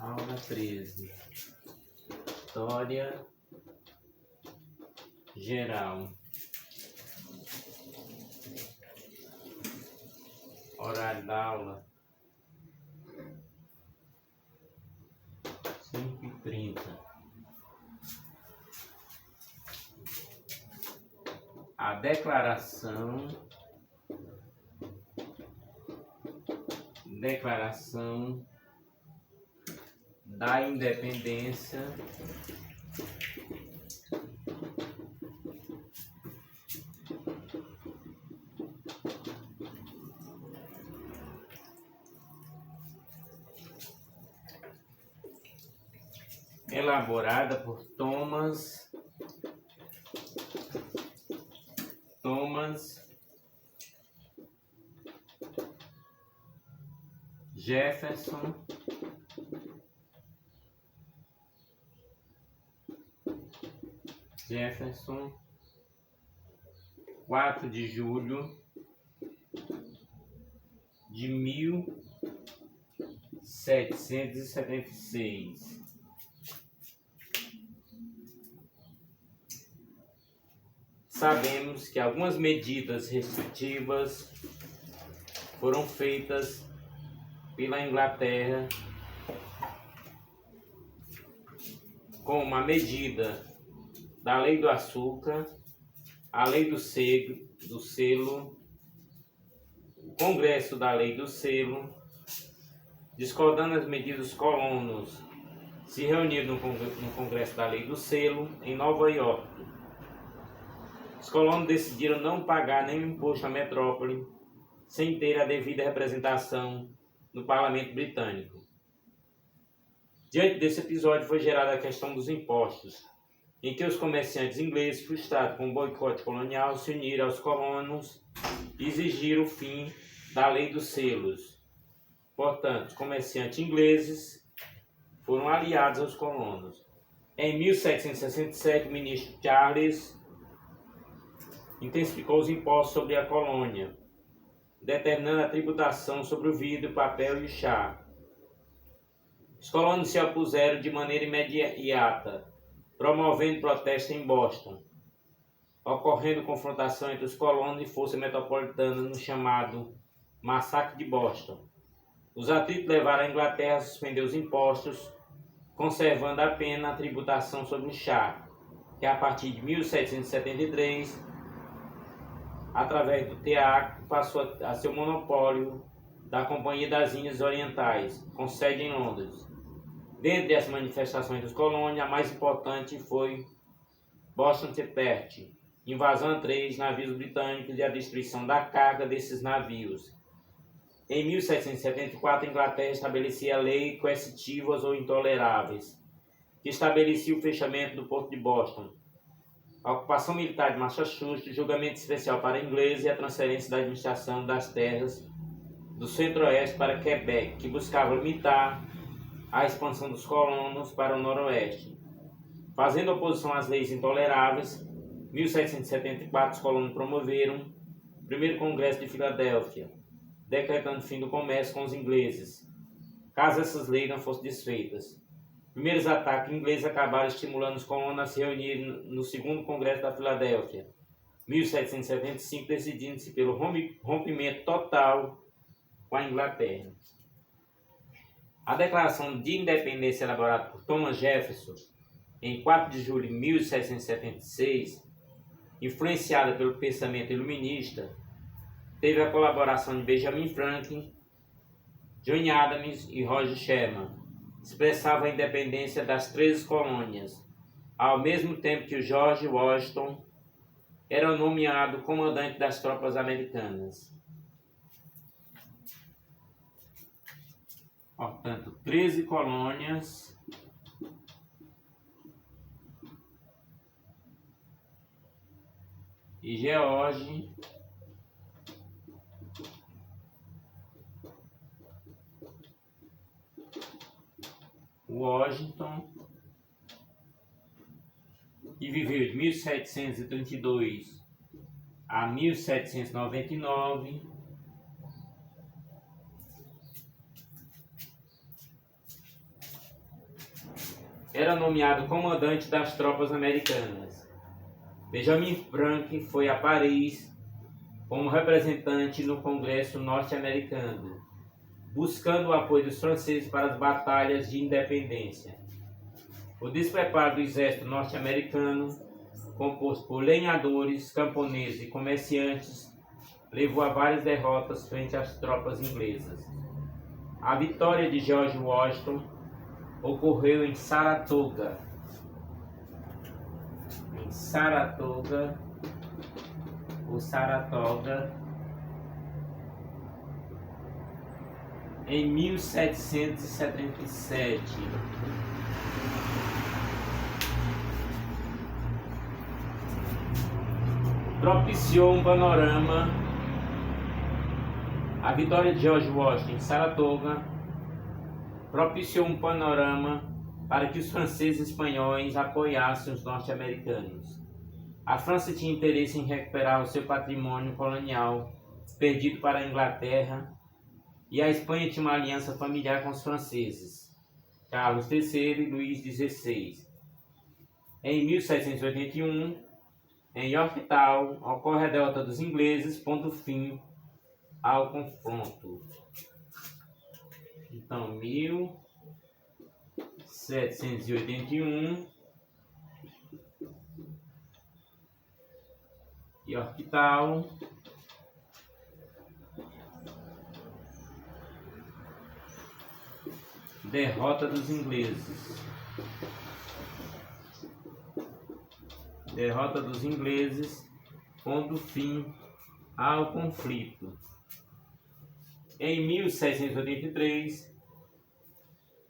Aula 13. História geral. Horário da aula 5h30. A declaração da independência elaborada por Thomas Jefferson 4 de julho de 1776. Sabemos que algumas medidas restritivas foram feitas pela Inglaterra, como a medida da Lei do Açúcar, a Lei do Selo, o Congresso da Lei do Selo. Discordando as medidas, os colonos se reuniram no Congresso da Lei do Selo, em Nova York. Os colonos decidiram não pagar nenhum imposto à metrópole, sem ter a devida representação no Parlamento Britânico. Diante desse episódio foi gerada a questão dos impostos, em que os comerciantes ingleses, frustrados com o boicote colonial, se uniram aos colonos e exigiram o fim da Lei dos Selos. Portanto, os comerciantes ingleses foram aliados aos colonos. Em 1767, o ministro Charles intensificou os impostos sobre a colônia, determinando a tributação sobre o vidro, o papel e o chá. Os colonos se opuseram de maneira imediata, promovendo protestos em Boston, ocorrendo confrontação entre os colonos e força metropolitana no chamado Massacre de Boston. Os atritos levaram a Inglaterra a suspender os impostos, conservando apenas a tributação sobre o chá, que a partir de 1773, através do teatro, passou a ser o monopólio da Companhia das Índias Orientais, com sede em Londres. Dentre as manifestações dos colonos, a mais importante foi Boston Tea Party, invasão a 3 navios britânicos e a destruição da carga desses navios. Em 1774, a Inglaterra estabelecia leis coercitivas ou intoleráveis, que estabelecia o fechamento do porto de Boston, a ocupação militar de Massachusetts, julgamento especial para ingleses e a transferência da administração das terras do centro-oeste para Quebec, que buscava limitar a expansão dos colonos para o noroeste. Fazendo oposição às leis intoleráveis, em 1774 os colonos promoveram o primeiro Congresso de Filadélfia, decretando o fim do comércio com os ingleses, caso essas leis não fossem desfeitas. Primeiros ataques ingleses acabaram estimulando os colonos a se reunirem no segundo Congresso da Filadélfia, 1775, decidindo-se pelo rompimento total com a Inglaterra. A Declaração de Independência elaborada por Thomas Jefferson em 4 de julho de 1776, influenciada pelo pensamento iluminista, teve a colaboração de Benjamin Franklin, John Adams e Roger Sherman. Expressava a independência das 13 colônias, ao mesmo tempo que o George Washington era nomeado comandante das tropas americanas. Portanto, 13 colônias e George Washington, que viveu de 1732 a 1799, era nomeado comandante das tropas americanas. Benjamin Franklin foi a Paris como representante no Congresso norte-americano, buscando o apoio dos franceses para as batalhas de independência. O despreparo do exército norte-americano, composto por lenhadores, camponeses e comerciantes, levou a várias derrotas frente às tropas inglesas. A vitória de George Washington ocorreu em Saratoga, em 1777. Propiciou um panorama. A vitória de George Washington em Saratoga propiciou um panorama para que os franceses e espanhóis apoiassem os norte-americanos. A França tinha interesse em recuperar o seu patrimônio colonial perdido para a Inglaterra, e a Espanha tinha uma aliança familiar com os franceses, Carlos III e Luís XVI. Em 1781, em Yorktown, ocorre a derrota dos ingleses, pondo fim ao confronto. Então, 1781, Yorktown, derrota dos ingleses. Derrota dos ingleses, pondo fim ao conflito. Em 1783,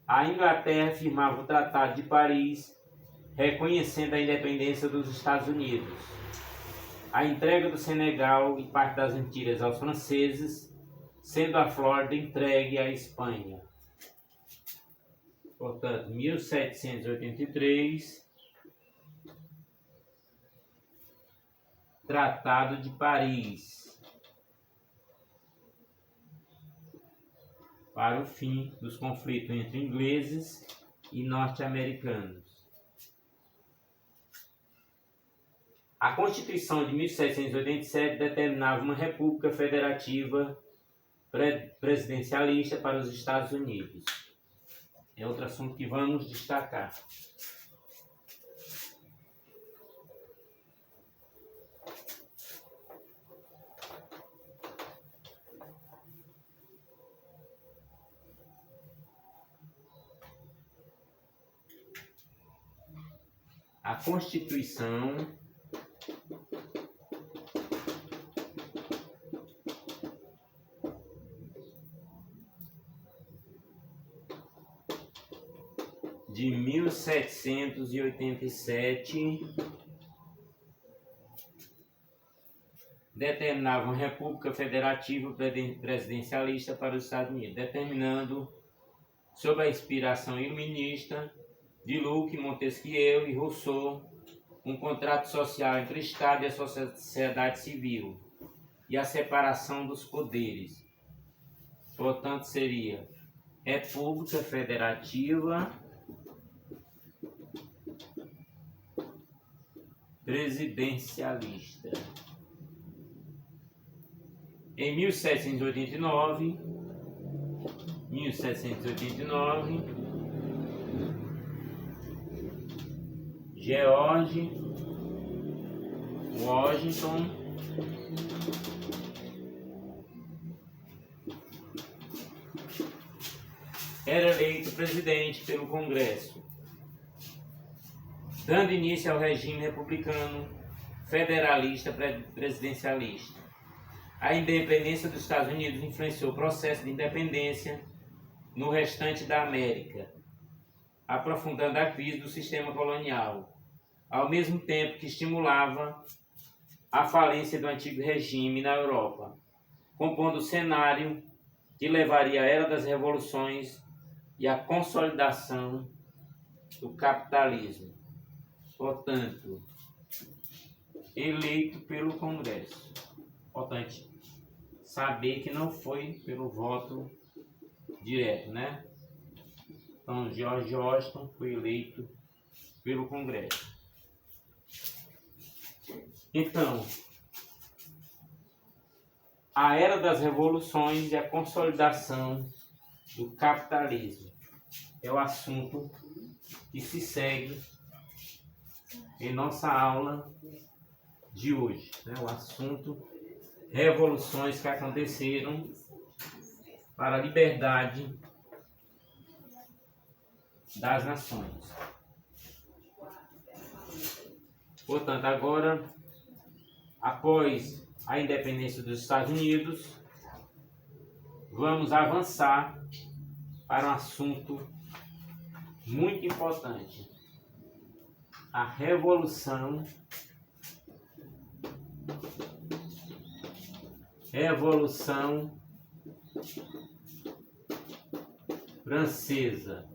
a Inglaterra firmava o Tratado de Paris, reconhecendo a independência dos Estados Unidos, a entrega do Senegal e parte das Antilhas aos franceses, sendo a Flórida entregue à Espanha. Portanto, 1783, Tratado de Paris, para o fim dos conflitos entre ingleses e norte-americanos. A Constituição de 1787 determinava uma república federativa presidencialista para os Estados Unidos. É outro assunto que vamos destacar. A Constituição de 1787 determinava uma república federativa presidencialista para os Estados Unidos, determinando, sob a inspiração iluminista de Locke, Montesquieu e Rousseau, um contrato social entre o Estado e a sociedade civil e a separação dos poderes. Portanto, seria República Federativa Presidencialista. Em 1789, George Washington era eleito presidente pelo Congresso, dando início ao regime republicano federalista presidencialista. A independência dos Estados Unidos influenciou o processo de independência no restante da América, aprofundando a crise do sistema colonial, ao mesmo tempo que estimulava a falência do antigo regime na Europa, compondo o cenário que levaria à Era das Revoluções e à consolidação do capitalismo. Portanto, eleito pelo Congresso. Importante saber que não foi pelo voto direto, né? Então, George Washington foi eleito pelo Congresso. Então, a era das revoluções e a consolidação do capitalismo é o assunto que se segue em nossa aula de hoje, né? O assunto revoluções que aconteceram para a liberdade das nações. Portanto, agora, após a independência dos Estados Unidos, vamos avançar para um assunto muito importante: a Revolução Francesa.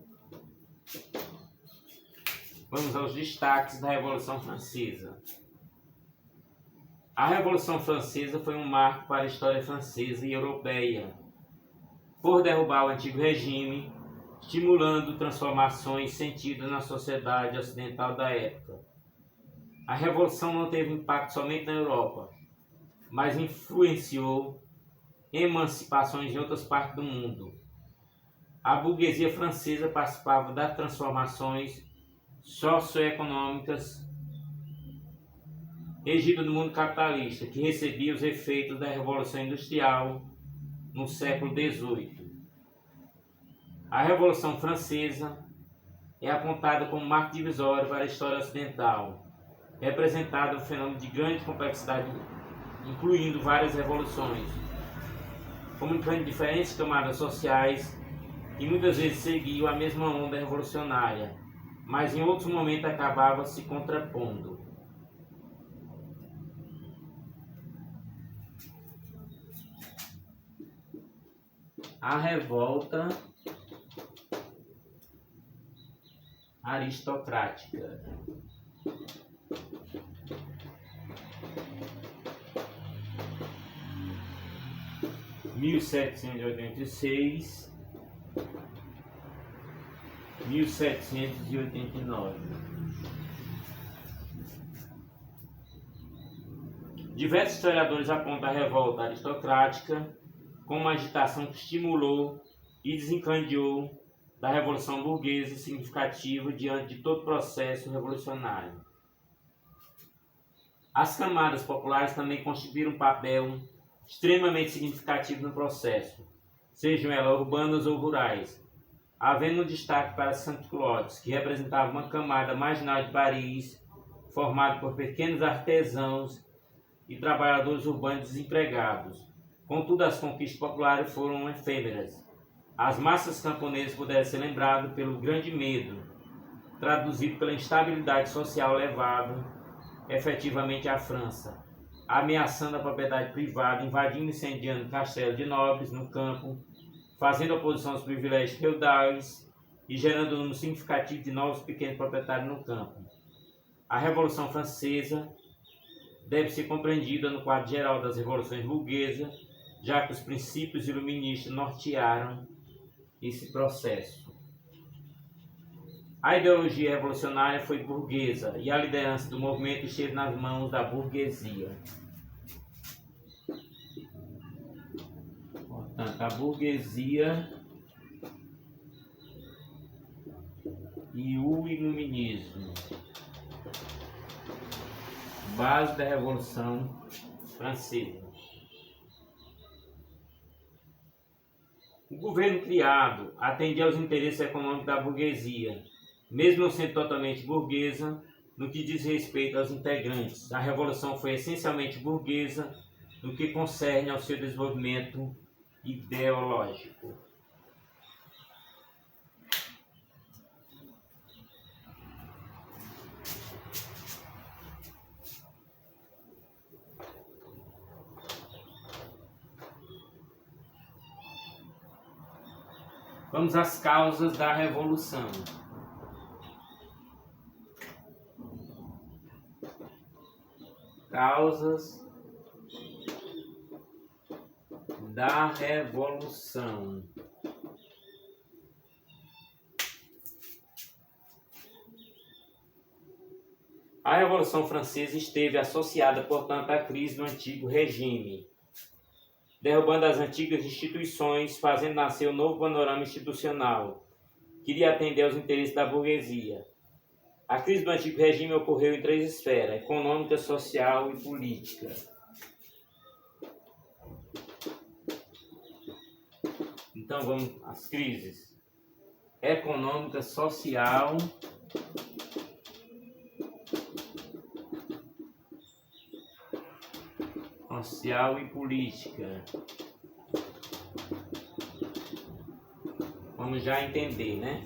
Vamos aos destaques da Revolução Francesa. A Revolução Francesa foi um marco para a história francesa e europeia, por derrubar o antigo regime, estimulando transformações sentidas na sociedade ocidental da época. A Revolução não teve impacto somente na Europa, mas influenciou emancipações em outras partes do mundo. A burguesia francesa participava das transformações socioeconômicas regidas no mundo capitalista, que recebia os efeitos da Revolução Industrial no século XVIII. A Revolução Francesa é apontada como marco divisório para a história ocidental, representado um fenômeno de grande complexidade, incluindo várias revoluções, comunicando diferentes camadas sociais e muitas vezes seguiam a mesma onda revolucionária, mas em outros momentos acabava se contrapondo. A revolta aristocrática. Em 1786, 1789. Diversos historiadores apontam a revolta aristocrática como uma agitação que estimulou e desencadeou da Revolução Burguesa significativa diante de todo processo revolucionário. As camadas populares também constituíram um papel extremamente significativo no processo, sejam elas urbanas ou rurais, havendo um destaque para Saint-Cloud, que representava uma camada marginal de Paris, formada por pequenos artesãos e trabalhadores urbanos desempregados. Contudo, as conquistas populares foram efêmeras. As massas camponesas puderam ser lembradas pelo grande medo, traduzido pela instabilidade social levada efetivamente à França, ameaçando a propriedade privada, invadindo e incendiando castelos de nobres no campo, fazendo oposição aos privilégios feudais e gerando um número significativo de novos pequenos proprietários no campo. A Revolução Francesa deve ser compreendida no quadro geral das revoluções burguesas, já que os princípios iluministas nortearam esse processo. A ideologia revolucionária foi burguesa e a liderança do movimento esteve nas mãos da burguesia. Portanto, a burguesia e o iluminismo, base da Revolução Francesa. O governo criado atendia aos interesses econômicos da burguesia, mesmo não sendo totalmente burguesa no que diz respeito aos integrantes. A Revolução foi essencialmente burguesa no que concerne ao seu desenvolvimento ideológico. Vamos às causas da Revolução. Causas da Revolução. A Revolução Francesa esteve associada, portanto, à crise do antigo regime, derrubando as antigas instituições, fazendo nascer um novo panorama institucional, que iria atender aos interesses da burguesia. A crise do antigo regime ocorreu em 3 esferas: econômica, social e política. Então vamos às crises: econômica, social e política. Vamos já entender, né?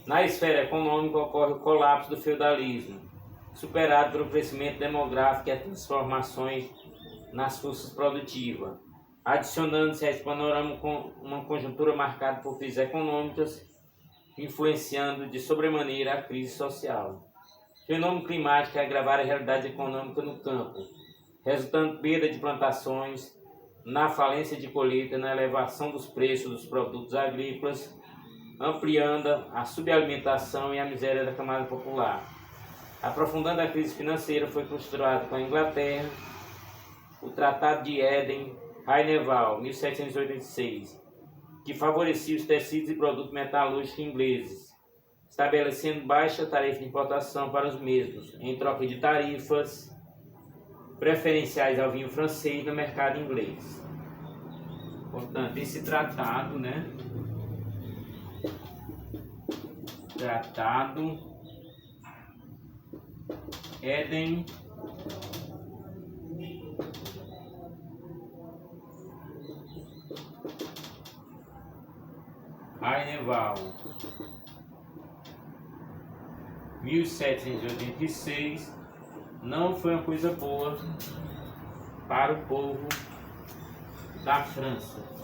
Na esfera econômica ocorre o colapso do feudalismo, superado pelo crescimento demográfico e as transformações nas forças produtivas, adicionando-se a esse panorama com uma conjuntura marcada por crises econômicas, influenciando de sobremaneira a crise social. O fenômeno climático agravaram a realidade econômica no campo, resultando perda de plantações, na falência de colheita, na elevação dos preços dos produtos agrícolas, ampliando a subalimentação e a miséria da camada popular. Aprofundando a crise financeira, foi costurado com a Inglaterra o Tratado de Éden-Rheineval, 1786, que favorecia os tecidos e produtos metalúrgicos ingleses, estabelecendo baixa tarifa de importação para os mesmos, em troca de tarifas preferenciais ao vinho francês no mercado inglês. Portanto, esse tratado, Tratado Éden-Rheineval, 1786, não foi uma coisa boa para o povo da França.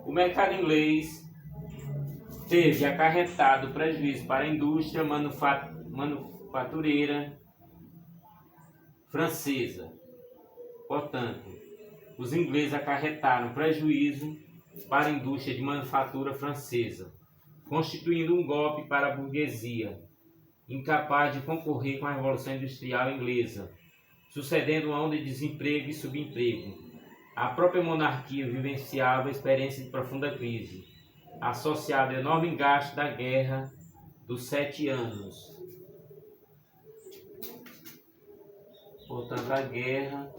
O mercado inglês teve acarretado prejuízo para a indústria manufatureira francesa. Portanto, os ingleses acarretaram prejuízo para a indústria de manufatura francesa, constituindo um golpe para a burguesia, incapaz de concorrer com a Revolução Industrial inglesa, sucedendo uma onda de desemprego e subemprego. A própria monarquia vivenciava a experiência de profunda crise, associada ao enorme gasto da Guerra dos 7 Anos. Portanto, a Guerra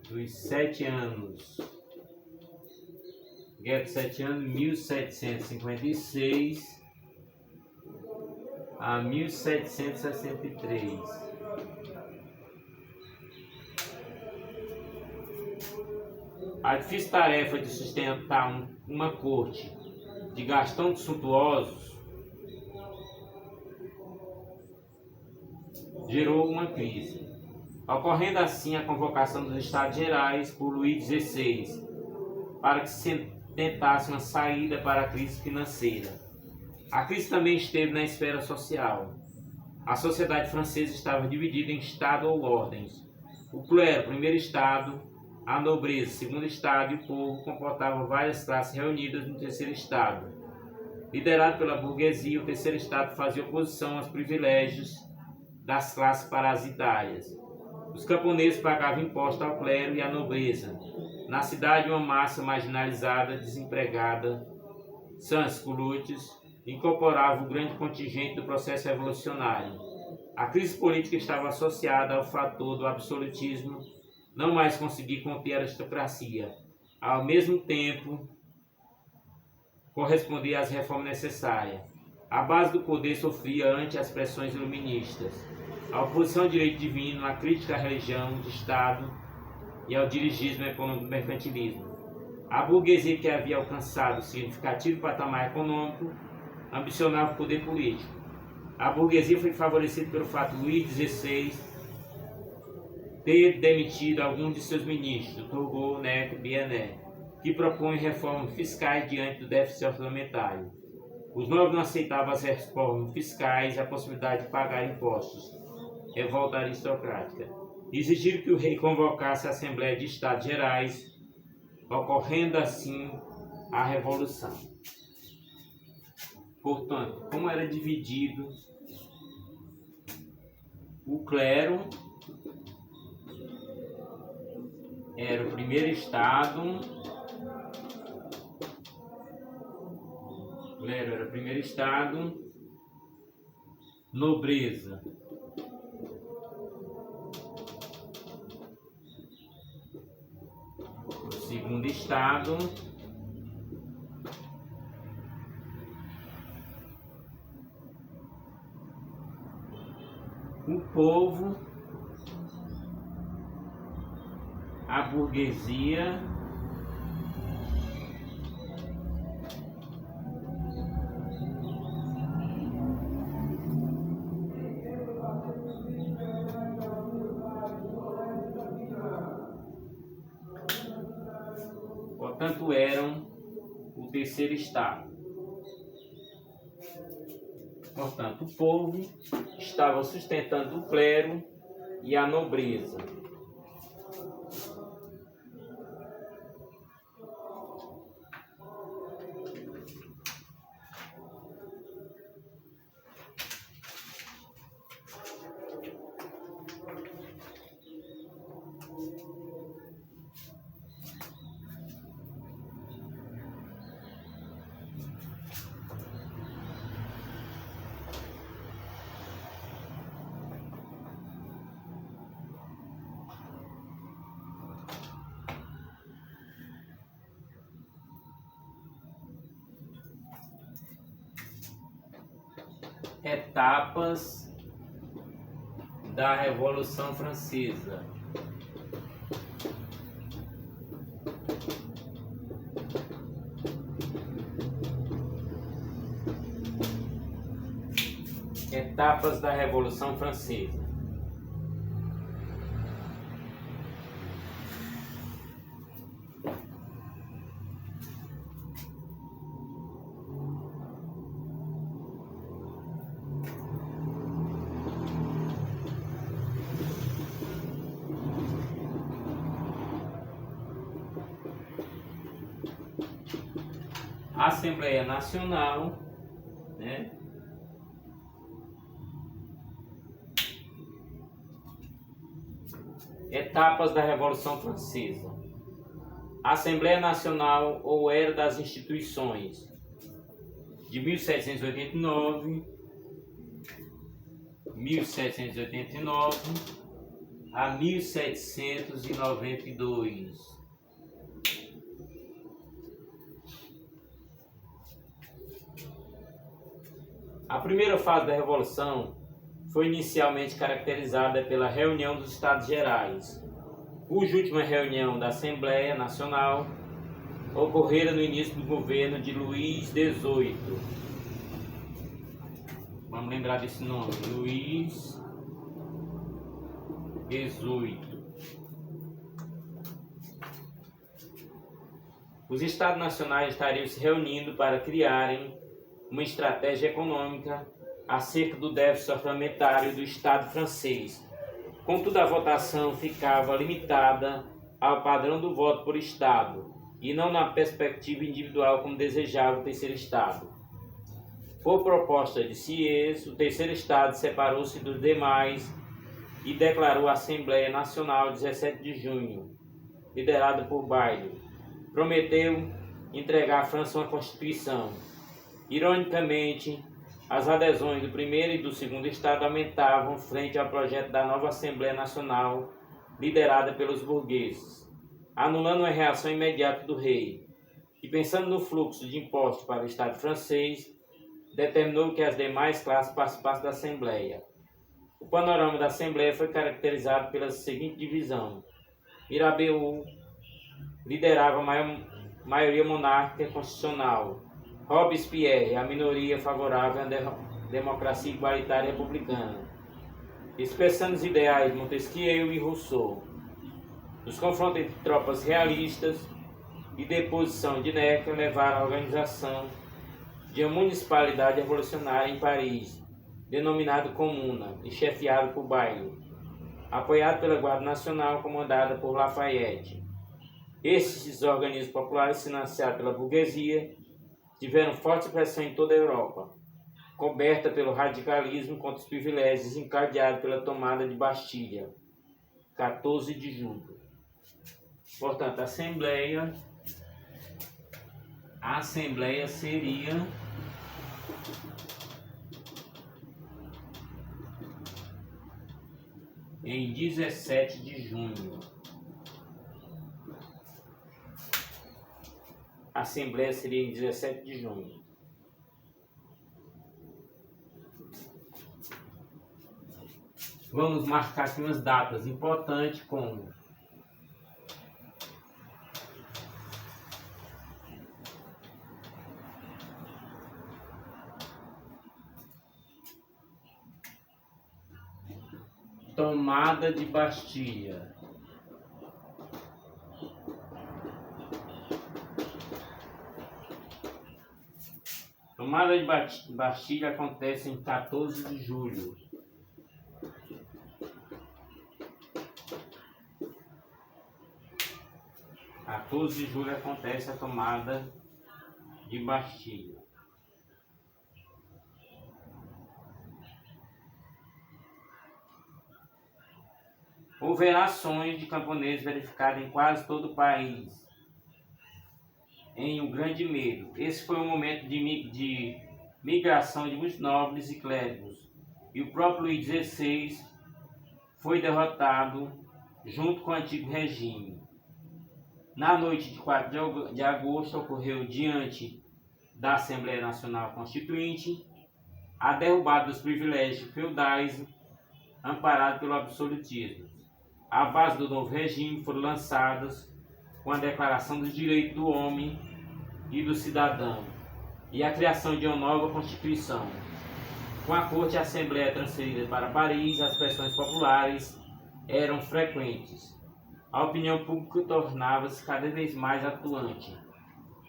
dos 7 Anos. Guerra dos 7 Anos, 1756 a 1763. A difícil tarefa de sustentar uma corte de Gastão de Suntuosos gerou uma crise, ocorrendo assim a convocação dos Estados Gerais por Luís XVI para que se tentasse uma saída para a crise financeira. A crise também esteve na esfera social. A sociedade francesa estava dividida em Estado ou ordens. O clero, primeiro estado, a nobreza, segundo estado, e o povo comportavam várias classes reunidas no terceiro estado. Liderado pela burguesia, o terceiro estado fazia oposição aos privilégios das classes parasitárias. Os camponeses pagavam imposto ao clero e à nobreza. Na cidade, uma massa marginalizada, desempregada, sans-culottes, incorporava o grande contingente do processo revolucionário. A crise política estava associada ao fator do absolutismo, não mais conseguir conter a aristocracia. Ao mesmo tempo, correspondia às reformas necessárias. A base do poder sofria ante as pressões iluministas. A oposição ao direito divino, a crítica à religião de Estado e ao dirigismo econômico do mercantilismo. A burguesia, que havia alcançado significativo patamar econômico, ambicionava o poder político. A burguesia foi favorecida pelo fato de Luís XVI ter demitido alguns de seus ministros, Turgot, Necker e Bianet, que propõem reformas fiscais diante do déficit orçamentário. Os nobres não aceitavam as reformas fiscais e a possibilidade de pagar impostos. Revolta aristocrática. Exigiram que o rei convocasse a Assembleia de Estados Gerais, ocorrendo assim a Revolução. Portanto, como era dividido o clero, era o primeiro estado, nobreza, o segundo estado, o povo, a burguesia, portanto, eram o terceiro estado. Portanto, o povo estava sustentando o clero e a nobreza. Etapas da Revolução Francesa. Etapas da Revolução Francesa. Assembleia Nacional, né? Etapas da Revolução Francesa. Assembleia Nacional ou Era das Instituições, de 1789 a 1792. A primeira fase da Revolução foi inicialmente caracterizada pela reunião dos Estados Gerais, cuja última reunião da Assembleia Nacional ocorrera no início do governo de Luís XVIII. Vamos lembrar desse nome, Luís XVIII. Os Estados Nacionais estariam se reunindo para criarem uma estratégia econômica acerca do déficit orçamentário do Estado francês. Contudo, a votação ficava limitada ao padrão do voto por Estado e não na perspectiva individual como desejava o terceiro Estado. Por proposta de Sieyès, o terceiro Estado separou-se dos demais e declarou a Assembleia Nacional 17 de junho, liderada por Bailly. Prometeu entregar à França uma Constituição. Ironicamente, as adesões do primeiro e do segundo Estado aumentavam frente ao projeto da nova Assembleia Nacional, liderada pelos burgueses, anulando uma reação imediata do rei, e pensando no fluxo de impostos para o Estado francês, determinou que as demais classes participassem da Assembleia. O panorama da Assembleia foi caracterizado pela seguinte divisão: Mirabeau liderava a maioria monárquica constitucional, Robespierre, a minoria favorável à democracia igualitária republicana, expressando os ideais de Montesquieu e Rousseau. Os confrontos entre tropas realistas e deposição de Necker levaram à organização de de uma municipalidade revolucionária em Paris, denominado Comuna, e chefiado por Bailly, apoiado pela Guarda Nacional comandada por Lafayette. Esses organismos populares, financiados pela burguesia, tiveram forte pressão em toda a Europa, coberta pelo radicalismo contra os privilégios encadeado pela tomada de Bastilha, 14 de julho. Portanto, a Assembleia seria em 17 de junho. A Assembleia seria em 17 de junho. Vamos marcar aqui umas datas importantes como tomada de Bastilha. Tomada de Bastilha acontece em 14 de julho. A 14 de julho acontece a tomada de Bastilha. Houveram ações de camponeses verificadas em quase todo o país, em um grande medo. Esse foi um momento de migração de muitos nobres e clérigos, e o próprio Luís XVI foi derrotado junto com o antigo regime. Na noite de 4 de agosto ocorreu diante da Assembleia Nacional Constituinte a derrubada dos privilégios feudais amparados pelo absolutismo. A base do novo regime foram lançadas com a Declaração dos Direitos do Homem e do Cidadão e a criação de uma nova Constituição. Com a Corte e a Assembleia transferida para Paris, as pressões populares eram frequentes. A opinião pública tornava-se cada vez mais atuante,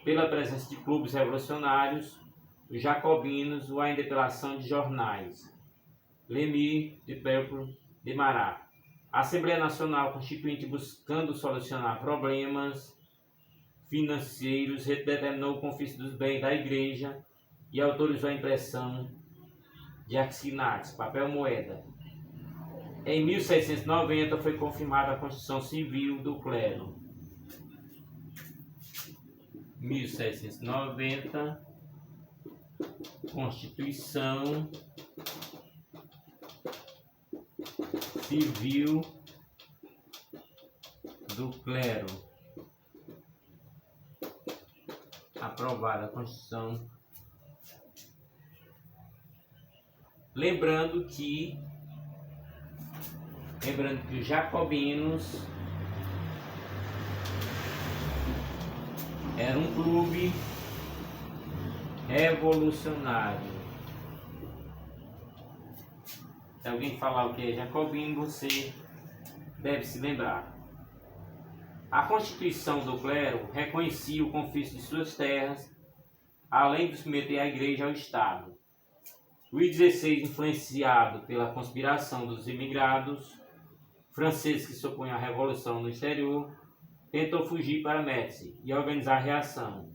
pela presença de clubes revolucionários, os jacobinos ou ainda pela ação de jornais. Lemire de Peuple de Marat. A Assembleia Nacional Constituinte, buscando solucionar problemas financeiros, determinou o confisco dos bens da Igreja e autorizou a impressão de axinários, papel moeda. Em 1690 foi confirmada a Constituição Civil do Clero. 1790, Constituição Civil do Clero. Aprovada a Constituição. Lembrando que os jacobinos eram um clube revolucionário. Se alguém falar o que é jacobino, você deve se lembrar. A Constituição do Clero reconhecia o confisco de suas terras, além de submeter a Igreja ao Estado. Luís XVI, influenciado pela conspiração dos imigrados franceses que se opunham à Revolução no exterior, tentou fugir para Metz e organizar a reação.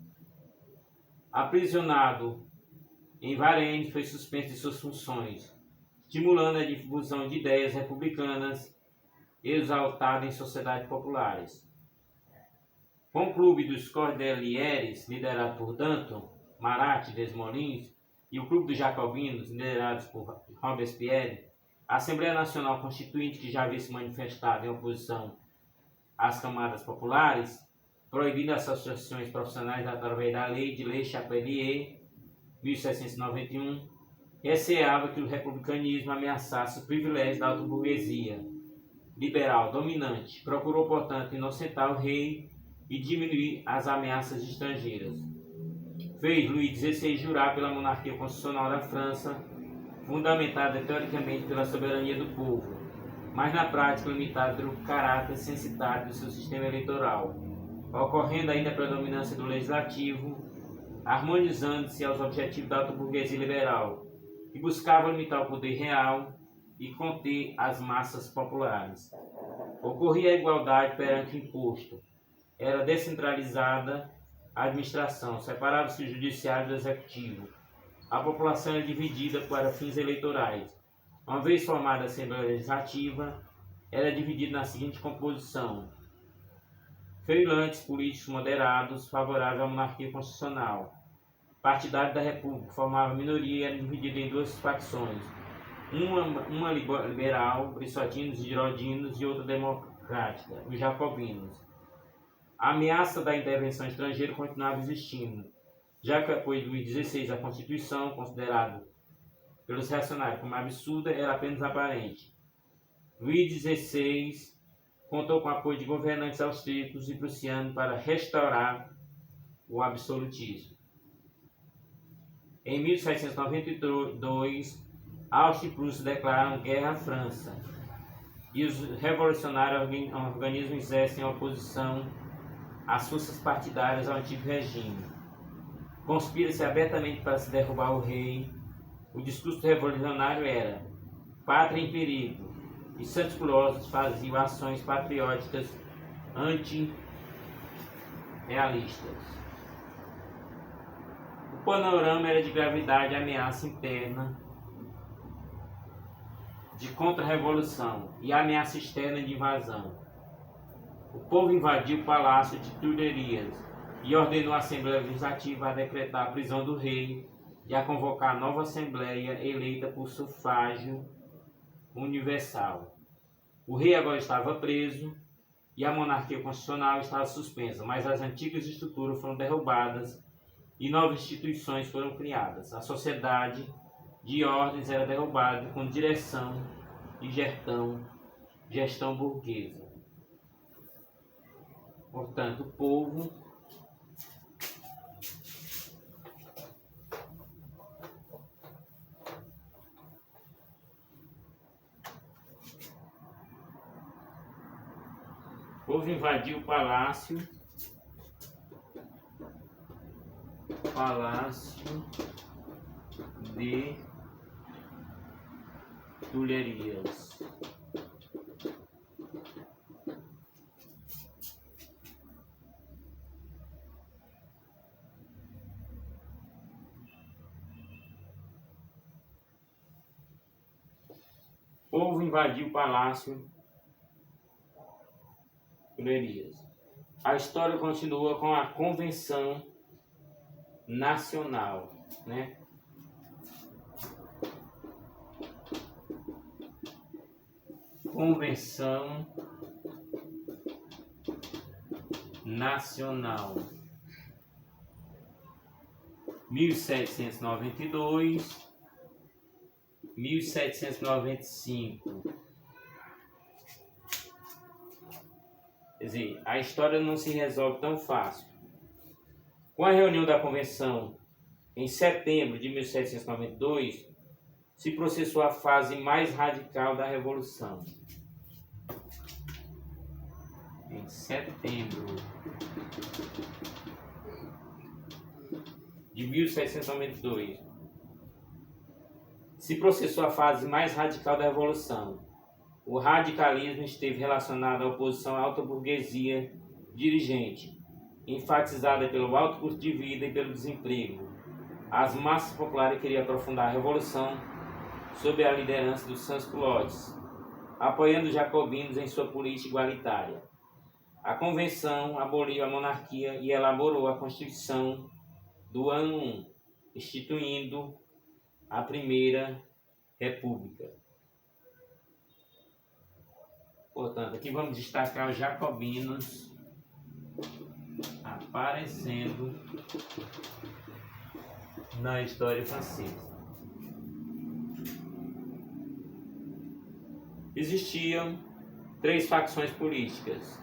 Aprisionado em Varennes, foi suspenso de suas funções, estimulando a difusão de ideias republicanas exaltadas em sociedades populares. Com o clube dos Cordeliers, liderado por Danton, Marat e Desmoulins, e o clube dos Jacobinos, liderados por Robespierre, a Assembleia Nacional Constituinte, que já havia se manifestado em oposição às camadas populares, proibindo as associações profissionais através da Lei de Le Chapelier, 1791, receava que o republicanismo ameaçasse os privilégios da alta-burguesia liberal dominante. Procurou, portanto, inocentar o rei e diminuir as ameaças estrangeiras. Fez Luís XVI jurar pela monarquia constitucional da França, fundamentada teoricamente pela soberania do povo, mas na prática limitada pelo caráter censitário do seu sistema eleitoral, ocorrendo ainda a predominância do legislativo harmonizando-se aos objetivos da alta-burguesia liberal, que buscava limitar o poder real e conter as massas populares. Ocorria a igualdade perante o imposto. Era descentralizada a administração, separava-se o judiciário do executivo. A população era dividida para fins eleitorais. Uma vez formada a Assembleia Legislativa, era dividida na seguinte composição: feirantes políticos moderados, favoráveis à monarquia constitucional. Partidário da República, formava a minoria e era dividida em duas facções. Uma liberal, briçotinos e girodinos, e outra democrática, os jacobinos. A ameaça da intervenção estrangeira continuava existindo, já que o apoio de Luís XVI à Constituição, considerado pelos reacionários como absurda, era apenas aparente. Luís XVI contou com o apoio de governantes austríacos e prussianos para restaurar o absolutismo. Em 1792, Áustria e Prússia declararam guerra à França, e os revolucionários organizam exército em oposição às forças partidárias ao antigo regime. Conspira-se abertamente para se derrubar o rei. O discurso revolucionário era: pátria em perigo, e santos curiosos faziam ações patrióticas anti-realistas. O panorama era de gravidade e ameaça interna de contra-revolução e ameaça externa de invasão. O povo invadiu o palácio de Tuileries e ordenou a Assembleia Legislativa a decretar a prisão do rei e a convocar a nova Assembleia eleita por sufrágio universal. O rei agora estava preso e a monarquia constitucional estava suspensa, mas as antigas estruturas foram derrubadas e novas instituições foram criadas. A sociedade de ordens era derrubada com direção e gestão burguesa. Portanto, o povo invadiu o palácio de Tuileries. O povo invadiu o palácio Tuileries. A história continua com a Convenção Nacional, né? Convenção Nacional 1792, 1795. Quer dizer, a história não se resolve tão fácil. Com a reunião da Convenção em setembro de 1792, se processou a fase mais radical da Revolução. Em setembro de 1792, se processou a fase mais radical da Revolução. O radicalismo esteve relacionado à oposição à alta burguesia dirigente, enfatizada pelo alto custo de vida e pelo desemprego. As massas populares queriam aprofundar a Revolução sob a liderança dos sans-culottes, apoiando os jacobinos em sua política igualitária. A Convenção aboliu a monarquia e elaborou a Constituição do ano 1, instituindo a Primeira República. Portanto, aqui vamos destacar os jacobinos aparecendo na história francesa. Existiam três facções políticas: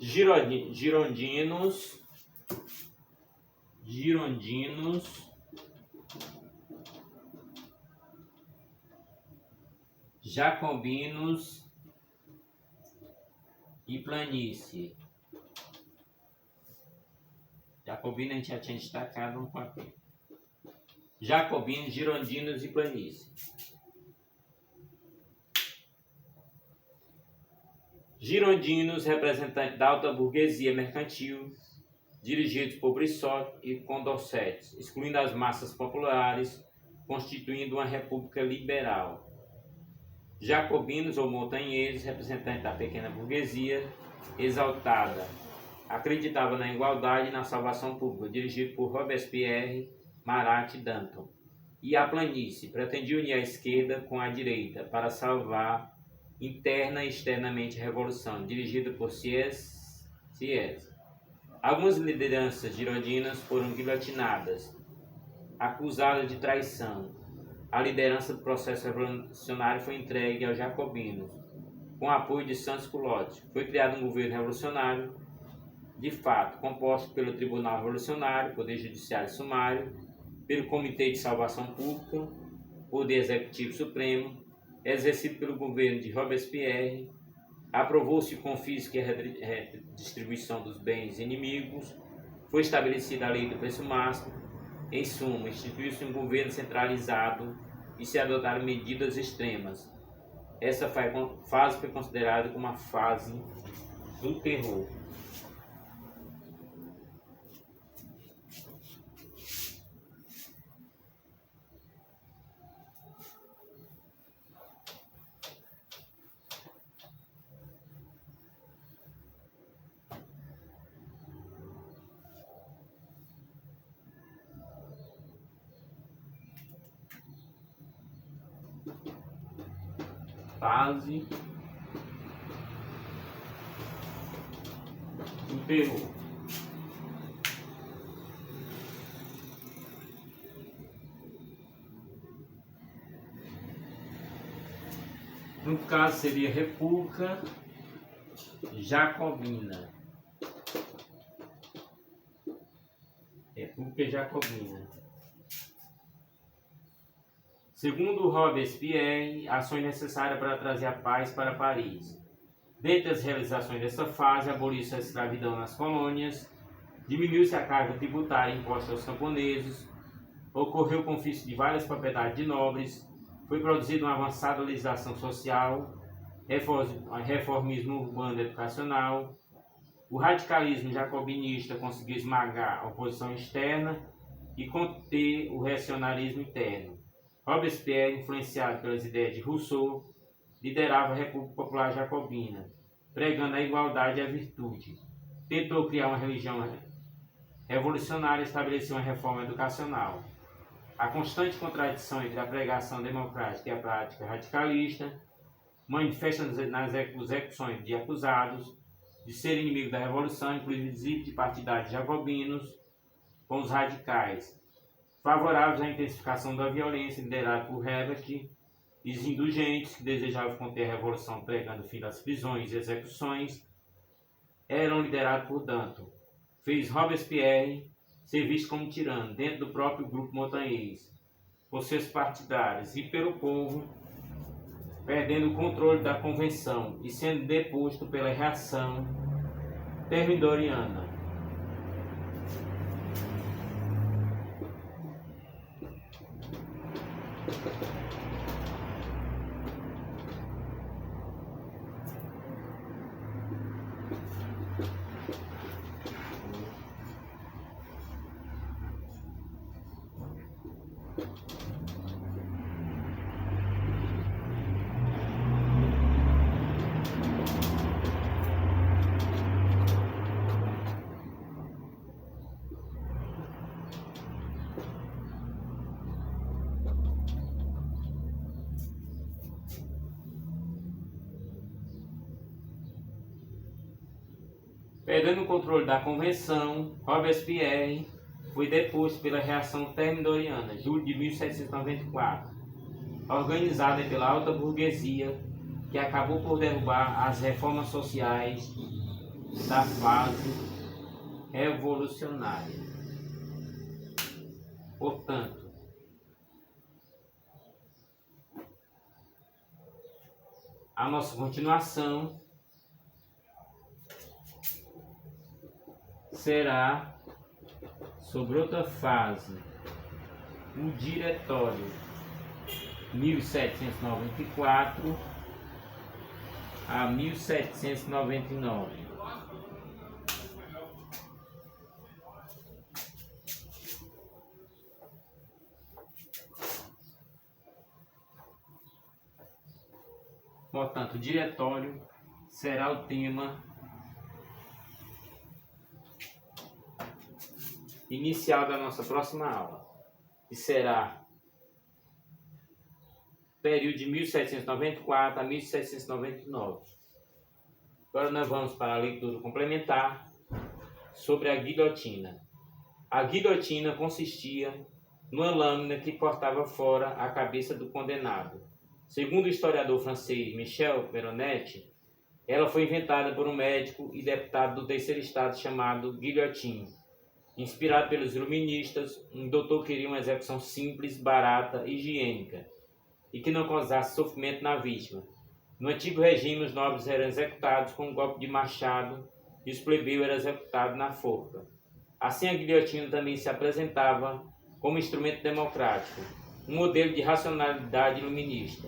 girondinos, jacobinos e planície. Jacobino a gente já tinha destacado um papel. Jacobinos, girondinos e planície. Girondinos, representantes da alta burguesia mercantil, dirigidos por Brissot e Condorcet, excluindo as massas populares, constituindo uma república liberal. Jacobinos ou montanheses, representantes da pequena burguesia, exaltada, acreditava na igualdade e na salvação pública, dirigido por Robespierre, Marat e Danton. E a planície pretendia unir a esquerda com a direita para salvar interna e externamente a revolução, dirigida por Sieyès. Algumas lideranças girondinas foram guilhotinadas, acusadas de traição. A liderança do processo revolucionário foi entregue aos jacobinos, com apoio de Sans-Culotte. Foi criado um governo revolucionário, de fato, composto pelo Tribunal Revolucionário, Poder Judiciário Sumário, pelo Comitê de Salvação Pública, Poder Executivo Supremo, exercido pelo governo de Robespierre. Aprovou-se o confisco e a redistribuição dos bens inimigos. Foi estabelecida a lei do preço máximo. Em suma, instituiu-se um governo centralizado e se adotaram medidas extremas. Essa fase foi considerada como a fase do terror. Fase do terror. No caso seria República Jacobina. República Jacobina. Segundo Robespierre, ações necessárias para trazer a paz para Paris. Dentre as realizações dessa fase, aboliu-se a escravidão nas colônias, diminuiu-se a carga tributária imposta aos camponeses, ocorreu o confisco de várias propriedades de nobres, foi produzida uma avançada legislação social, reformismo urbano e educacional. O radicalismo jacobinista conseguiu esmagar a oposição externa e conter o reacionarismo interno. Robespierre, influenciado pelas ideias de Rousseau, liderava a República Popular Jacobina, pregando a igualdade e a virtude. Tentou criar uma religião revolucionária e estabeleceu uma reforma educacional. A constante contradição entre a pregação democrática e a prática radicalista manifesta nas execuções de acusados de serem inimigos da Revolução, inclusive de partidários jacobinos, com os radicais, favoráveis à intensificação da violência, liderado por Herbert, e os indulgentes, que desejavam conter a Revolução pregando o fim das prisões e execuções, eram liderados por Danton. Fez Robespierre ser visto como tirano dentro do próprio grupo montanhês, por seus partidários e pelo povo, perdendo o controle da convenção e sendo deposto pela reação termidoriana. Perdendo o controle da convenção, Robespierre foi deposto pela reação termidoriana, julho de 1794, organizada pela alta burguesia, que acabou por derrubar as reformas sociais da fase revolucionária. Portanto, a nossa continuação será sobre outra fase, o Diretório 1794 a 1799. Portanto, o diretório será o tema inicial da nossa próxima aula, que será período de 1794 a 1799. Agora nós vamos para a leitura complementar sobre a guilhotina. A guilhotina consistia numa lâmina que cortava fora a cabeça do condenado. Segundo o historiador francês Michel Veronette, ela foi inventada por um médico e deputado do terceiro estado chamado Guillotin. Inspirado pelos iluministas, um doutor queria uma execução simples, barata e higiênica, e que não causasse sofrimento na vítima. No antigo regime, os nobres eram executados com um golpe de machado e os plebeus eram executados na forca. Assim, a guilhotina também se apresentava como instrumento democrático, um modelo de racionalidade iluminista.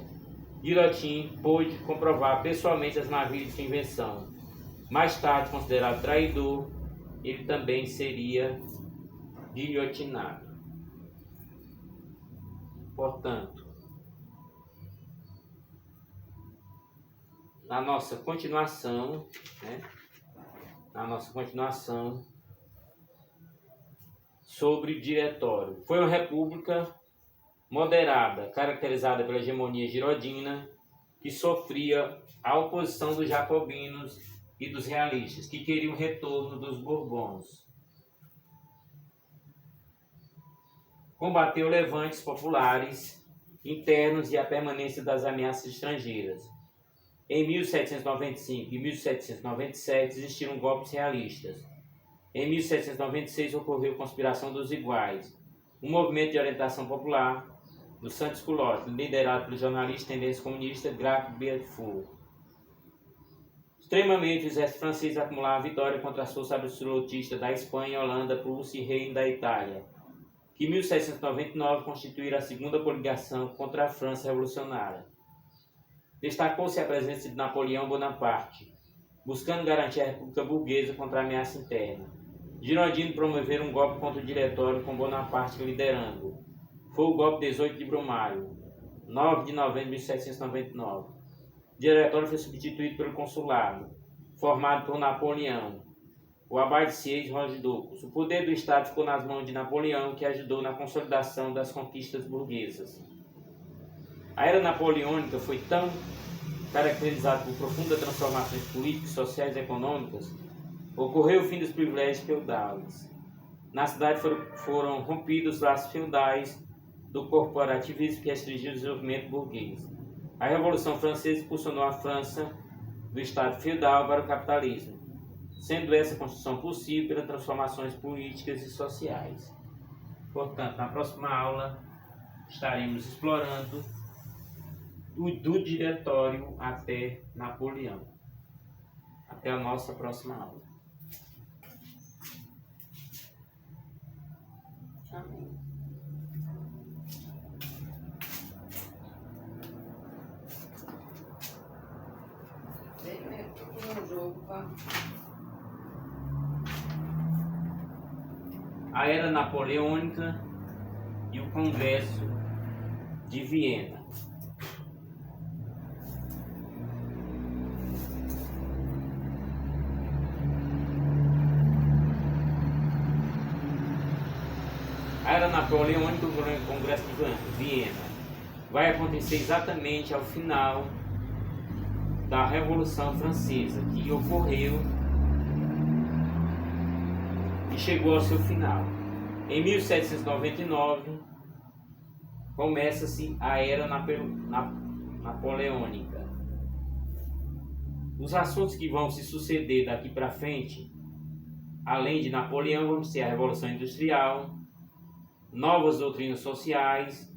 Guillotin pôde comprovar pessoalmente as maravilhas de sua invenção. Mais tarde, considerado traidor, ele também seria guilhotinado. Portanto, na nossa continuação, sobre o diretório. Foi uma república moderada, caracterizada pela hegemonia gironina, que sofria a oposição dos jacobinos e dos realistas, que queriam o retorno dos Bourbons. Combateu levantes populares internos e a permanência das ameaças estrangeiras. Em 1795 e 1797 existiram golpes realistas. Em 1796 ocorreu a Conspiração dos Iguais, um movimento de orientação popular do Santos-Culotte, liderado pelo jornalista de tendência comunista Graf Beaufort. Extremamente, o exército francês acumulava vitória contra as forças absolutistas da Espanha, Holanda, Prússia e Reino da Itália, que em 1799 constituíram a segunda coligação contra a França revolucionária. Destacou-se a presença de Napoleão Bonaparte, buscando garantir a República Burguesa contra a ameaça interna. Girondino promoveram um golpe contra o diretório com Bonaparte liderando. Foi o golpe 18 de Brumário, 9 de novembro de 1799. O diretório foi substituído pelo consulado, formado por Napoleão, o abade Sieyes Roche-Ducos. O poder do Estado ficou nas mãos de Napoleão, que ajudou na consolidação das conquistas burguesas. A era napoleônica foi tão caracterizada por profundas transformações políticas, sociais e econômicas, ocorreu o fim dos privilégios feudais. Na cidade foram rompidos os laços feudais do corporativismo que restringiu o desenvolvimento burguês. A Revolução Francesa impulsionou a França do estado feudal para o capitalismo, sendo essa construção possível pelas transformações políticas e sociais. Portanto, na próxima aula estaremos explorando do diretório até Napoleão. Até a nossa próxima aula. Amém. Um jogo para... A Era Napoleônica e o Congresso de Viena. A Era Napoleônica e o Congresso de Viena vai acontecer exatamente ao final da Revolução Francesa, que ocorreu e chegou ao seu final. Em 1799, começa-se a Era Napoleônica. Os assuntos que vão se suceder daqui para frente, além de Napoleão, vão ser a Revolução Industrial, novas doutrinas sociais,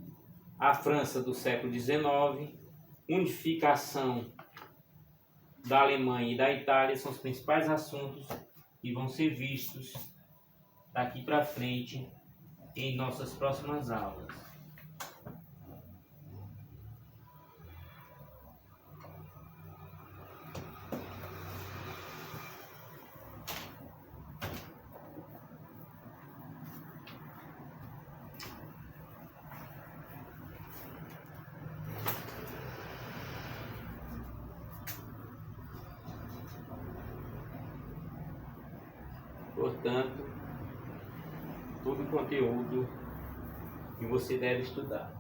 a França do século XIX, unificação da Alemanha e da Itália. São os principais assuntos que vão ser vistos daqui para frente em nossas próximas aulas. Portanto, todo o conteúdo que você deve estudar.